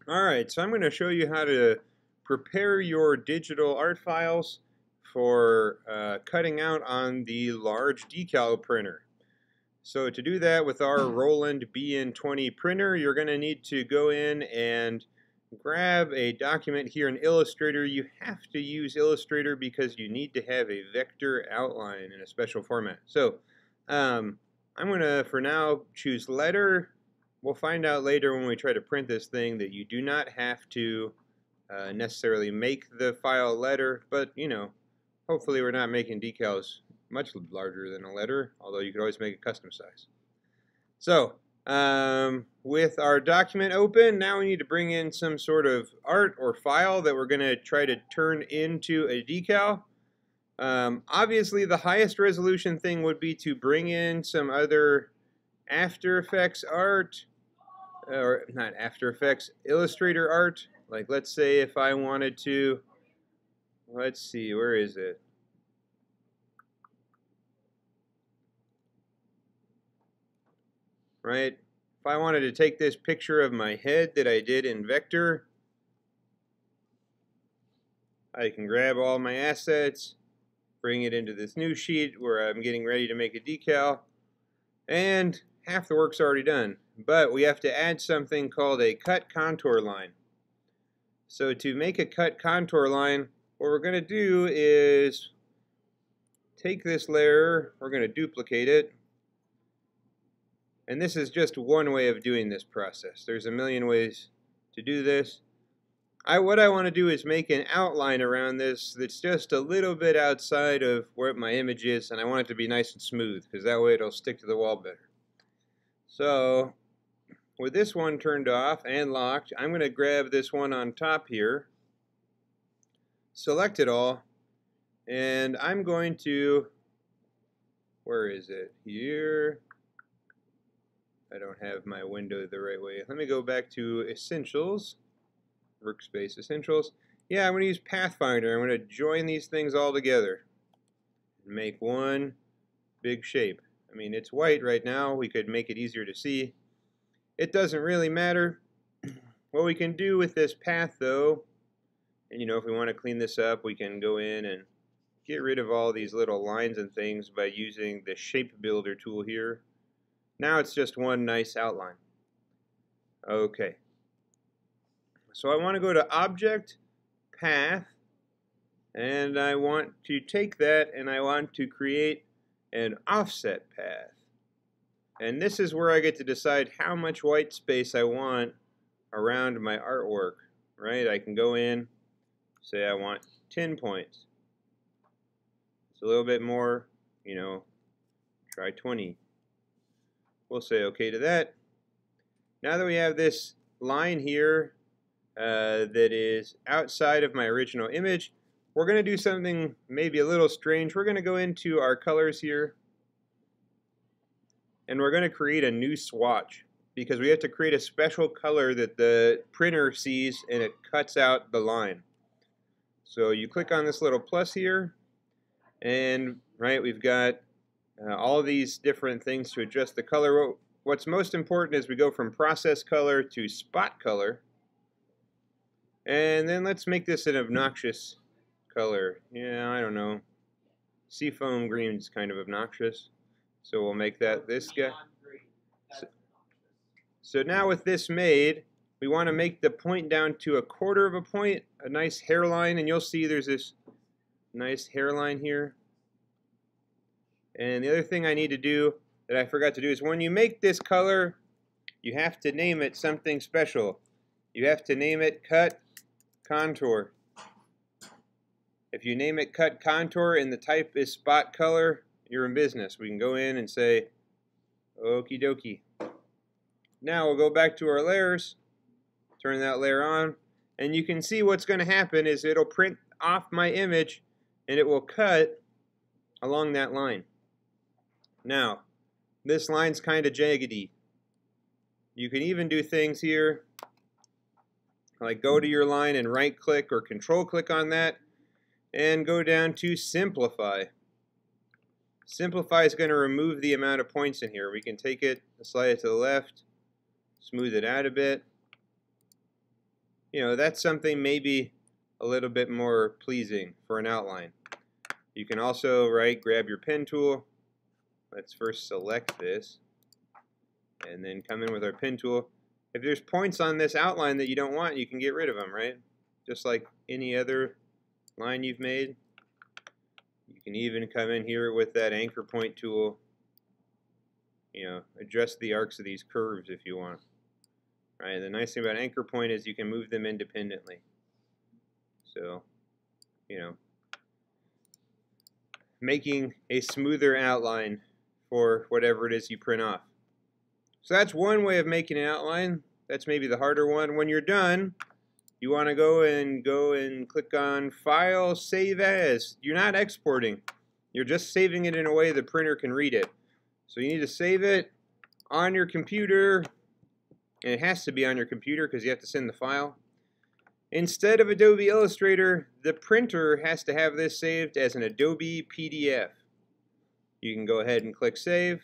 Alright, so I'm going to show you how to prepare your digital art files for cutting out on the large decal printer. So to do that with our Roland-BN20 printer, you're going to need to go in and grab a document here in Illustrator. You have to use Illustrator because you need to have a vector outline in a special format. So I'm going to, for now, choose letter. We'll find out later when we try to print this thing that you do not have to necessarily make the file letter, but hopefully we're not making decals much larger than a letter, although you could always make a custom size. So with our document open, now we need to bring in some sort of art or file that we're going to try to turn into a decal. Obviously the highest resolution thing would be to bring in some other After Effects art, or not After Effects, Illustrator art. Like let's say if I wanted to, let's see, where is it? Right? If I wanted to take this picture of my head that I did in vector, I can grab all my assets, bring it into this new sheet where I'm getting ready to make a decal, and half the work's already done. But we have to add something called a cut contour line. So to make a cut contour line, what we're going to do is take this layer, we're going to duplicate it, and this is just one way of doing this process. There's a million ways to do this. What I want to do is make an outline around this that's just a little bit outside of where my image is, and I want it to be nice and smooth because that way it'll stick to the wall better. So with this one turned off and locked, I'm going to grab this one on top here, select it all, and I'm going to, where is it? Here. I don't have my window the right way. Let me go back to Essentials, Workspace Essentials. Yeah, I'm going to use Pathfinder. I'm going to join these things all together and make one big shape. I mean, it's white right now. We could make it easier to see. It doesn't really matter. What we can do with this path, though, and if we want to clean this up, we can go in and get rid of all these little lines and things by using the Shape Builder tool here. Now it's just one nice outline. Okay. So I want to go to Object, Path, and I want to take that and I want to create an offset path. And this is where I get to decide how much white space I want around my artwork, right? I can go in, say I want 10 points. It's a little bit more, try 20. We'll say OK to that. Now that we have this line here that is outside of my original image, we're going to do something maybe a little strange. We're going to go into our colors here, and we're going to create a new swatch because we have to create a special color that the printer sees and it cuts out the line. So you click on this little plus here, and we've got all of these different things to adjust the color. What's most important is we go from process color to spot color, and then let's make this an obnoxious color. Yeah, I don't know. Seafoam green is kind of obnoxious, so we'll make that this guy. So now with this made, we want to make the point down to 1/4 of a point, a nice hairline, and you'll see there's this nice hairline here. And the other thing I need to do that I forgot to do is when you make this color, you have to name it something special. You have to name it Cut Contour. If you name it Cut Contour and the type is spot color, you're in business. We can go in and say, okie dokie. Now we'll go back to our layers, turn that layer on, and you can see what's going to happen is it'll print off my image and it will cut along that line. Now, this line's kind of jaggedy. You can even do things here like go to your line and right click or control click on that and go down to simplify. Simplify is going to remove the amount of points in here. We can take it, slide it to the left, smooth it out a bit. you know, that's something maybe a little bit more pleasing for an outline. You can also, right, grab your pen tool. Let's first select this and then come in with our pen tool. If there's points on this outline that you don't want, you can get rid of them, right? Just like any other line you've made. You can even come in here with that anchor point tool, you know, adjust the arcs of these curves if you want. Right? The nice thing about anchor point is you can move them independently. So, you know, making a smoother outline for whatever it is you print off. So that's one way of making an outline. That's maybe the harder one. When you're done, you want to go and click on File, Save As. You're not exporting. You're just saving it in a way the printer can read it. So you need to save it on your computer, and it has to be on your computer because you have to send the file. Instead of Adobe Illustrator, the printer has to have this saved as an Adobe PDF. You can go ahead and click Save.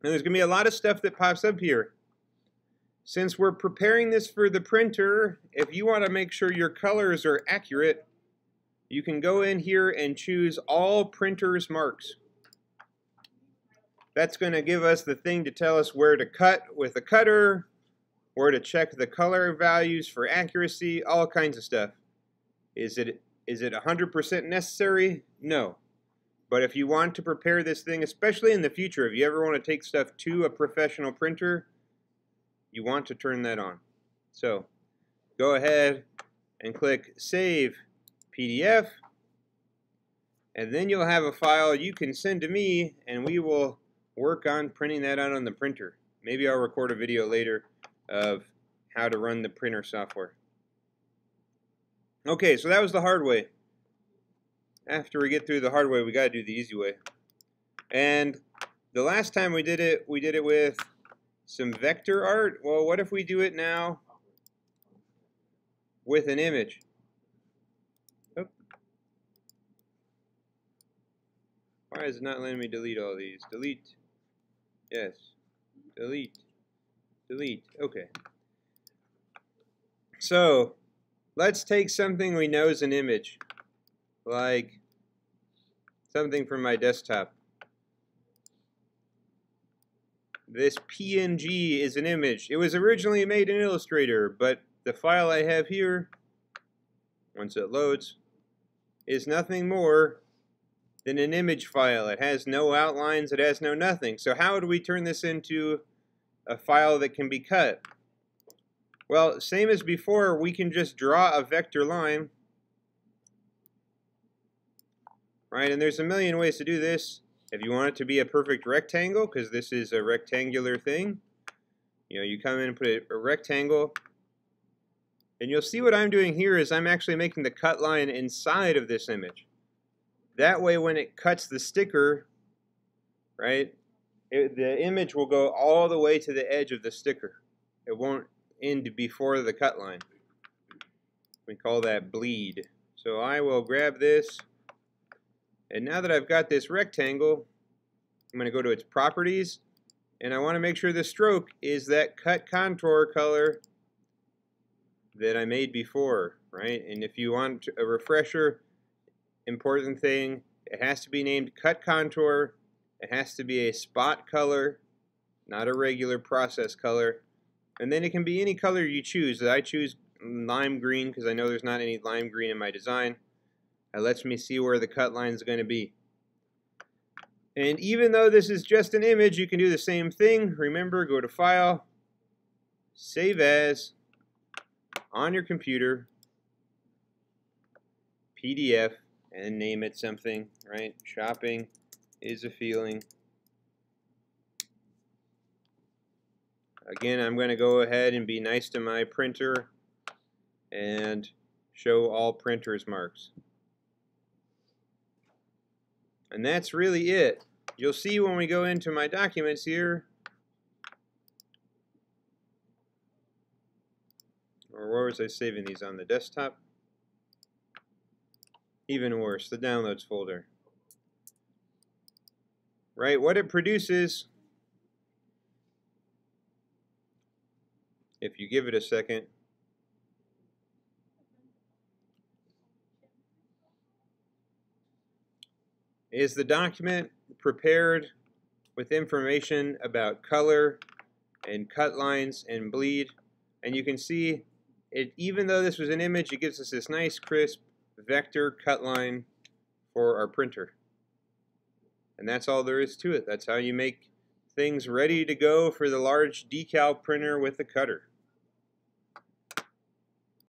And there's going to be a lot of stuff that pops up here. Since we're preparing this for the printer, if you want to make sure your colors are accurate, you can go in here and choose All Printers Marks. That's going to give us the thing to tell us where to cut with a cutter, where to check the color values for accuracy, all kinds of stuff. Is it 100% necessary? No. But if you want to prepare this thing, especially in the future, if you ever want to take stuff to a professional printer, you want to turn that on. So go ahead and click Save PDF, and then you'll have a file you can send to me, and we will work on printing that out on the printer. Maybe I'll record a video later of how to run the printer software. Okay, so that was the hard way. After we get through the hard way, we got to do the easy way. And the last time we did it with some vector art. Well, what if we do it now with an image? Oop. Why is it not letting me delete all these? Delete. Yes. Delete. Delete. Okay. So let's take something we know is an image, like something from my desktop. This PNG is an image. It was originally made in Illustrator, but the file I have here, once it loads, is nothing more than an image file. It has no outlines, it has no nothing. So how do we turn this into a file that can be cut? Well, same as before, we can just draw a vector line. Right, and there's a million ways to do this. If you want it to be a perfect rectangle, because this is a rectangular thing, you know, you come in and put a rectangle, and you'll see what I'm doing here is I'm actually making the cut line inside of this image. That way when it cuts the sticker, right, the image will go all the way to the edge of the sticker. It won't end before the cut line. We call that bleed. So I will grab this, and now that I've got this rectangle, I'm going to go to its properties, and I want to make sure the stroke is that CutContour color that I made before, right? And if you want a refresher, important thing, it has to be named CutContour. It has to be a spot color, not a regular process color. And then it can be any color you choose. I choose lime green because I know there's not any lime green in my design. That lets me see where the cut line is going to be. And even though this is just an image, you can do the same thing. Remember, go to File, Save As, on your computer, PDF, and name it something, right? Shopping is a feeling. Again, I'm going to go ahead and be nice to my printer and show all printers marks. And that's really it. You'll see when we go into my documents here, or where was I saving these, on the desktop? Even worse, the downloads folder. Right, what it produces, if you give it a second, is the document prepared with information about color and cut lines and bleed. And you can see it, even though this was an image, it gives us this nice crisp vector cut line for our printer. And that's all there is to it. That's how you make things ready to go for the large decal printer with the cutter.